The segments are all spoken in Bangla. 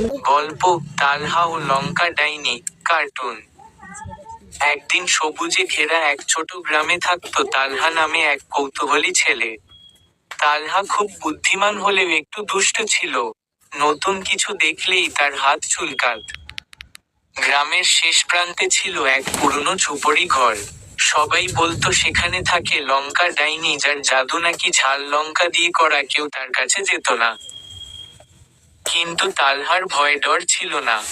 গল্প তালহা ও লঙ্কা ডাইনি। কার্টুন। একদিন সবুজে ঘেরা এক ছোট গ্রামে থাকতো তালহা নামে এক কৌতূহলী ছেলে। তালহা খুব বুদ্ধিমান হলেও একটু দুষ্ট ছিল। নতুন কিছু দেখলেই তার হাত চুলকাত। গ্রামের শেষ প্রান্তে ছিল এক পুরনো ঝুপড়ি ঘর। সবাই বলতো সেখানে থাকে লঙ্কা ডাইনি, যার জাদু নাকি ঝাল লঙ্কা দিয়ে করা কেউ তার কাছে যেত না। কিন্তু তালহার ভয় ডর ছিল না।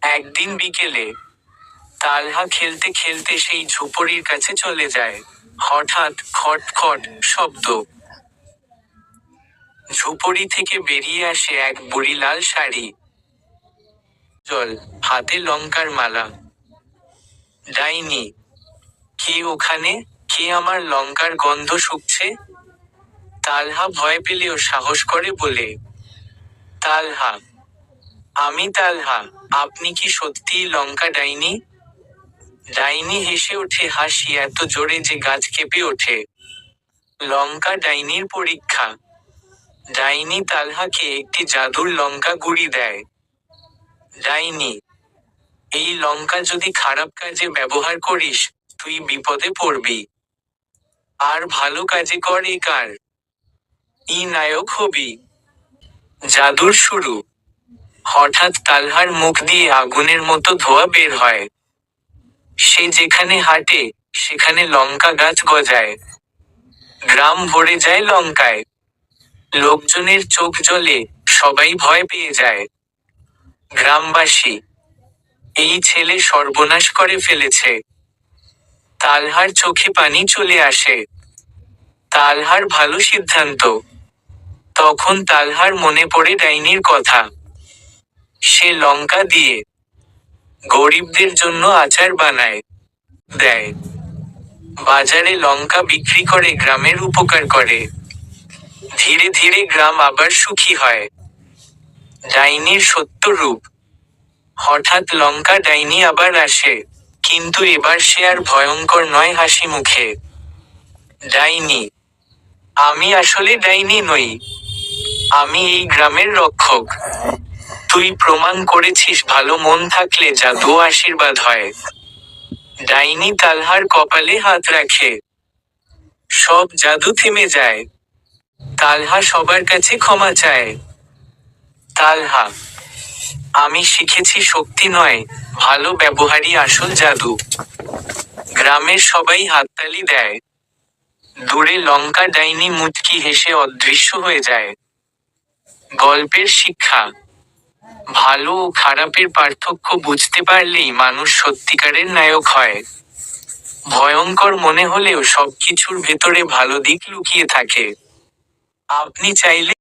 একদিন বিকেলে তালহা খেলতে খেলতে সেই ঝুপড়ির কাছে চলে যায়। হঠাৎ খট খট শব্দ। ঝুপড়ি থেকে বেরিয়ে আসে এক বুড়ি, লাল শাড়ি, জল, হাতে লঙ্কার মালা। ডাইনি, কে ওখানে? কে আমার লঙ্কার গন্ধ শুকছে? তালহা ভয় পেলেও সাহস করে বলে, তালহা, আমি তালহা। আপনি কি সত্যিই লঙ্কা ডাইনি? ডাইনি হেসে ওঠে, হাসি এত জোরে যে গাছ কেঁপে ওঠে। লঙ্কা ডাইনির পরীক্ষা। ডাইনি তালহাকে একটি জাদুর লঙ্কা গুঁড়ি দেয়। ডাইনি, এই লঙ্কা যদি খারাপ কাজে ব্যবহার করিস, তুই বিপদে পড়বি। আর ভালো কাজে কর, কার ই নায়ক হবি। জাদুর শুরু। হঠাৎ তালহার মুখ দিয়ে আগুনের মতো ধোঁয়া বের হয়। সে যেখানে হাঁটে, সেখানে লঙ্কা গাছ গজায়। গ্রাম ভরে যায় লঙ্কায়। লোকজনের চোখ জ্বলে, সবাই ভয় পেয়ে যায়। গ্রামবাসী, এই ছেলে সর্বনাশ করে ফেলেছে। তালহার চোখে পানি চলে আসে। তালহার ভালো সিদ্ধান্ত। তখন তালহার মনে পড়ে ডাইনির কথা। সে লঙ্কা দিয়ে গরিবদের জন্য আচার বানায়, দেয়। বাজারে লঙ্কা বিক্রি করে গ্রামের উপকার করে। ধীরে ধীরে গ্রাম আবার সুখী হয়। ডাইনির সত্য রূপ। হঠাৎ লঙ্কা ডাইনি আবার আসে। কিন্তু এবার সে আর ভয়ঙ্কর নয়, হাসি মুখে। ডাইনি, আমি আসলে ডাইনি নই। আমি এই গ্রামের রক্ষক। তুই প্রমাণ করেছিস ভালো মন থাকলে জাদু ও আশীর্বাদ হয়। ডাইনি তালহার কপালে হাত রাখে। সব জাদু থেমে যায়। তালহা সবার কাছে ক্ষমা চায়। তালহা, আমি শিখেছি শক্তি নয়, ভালো ব্যবহারই আসল জাদু। গ্রামের সবাই হাততালি দেয়। দূরে লঙ্কা ডাইনি মুচকি হেসে অদৃশ্য হয়ে যায়। গল্পের শিক্ষা। ভালো ও খারাপের পার্থক্য বুঝতে পারলেই মানুষ সত্যিকারের নায়ক হয়। ভয়ঙ্কর মনে হলেও সবকিছুর ভেতরে ভালো দিক লুকিয়ে থাকে। আপনি চাইলে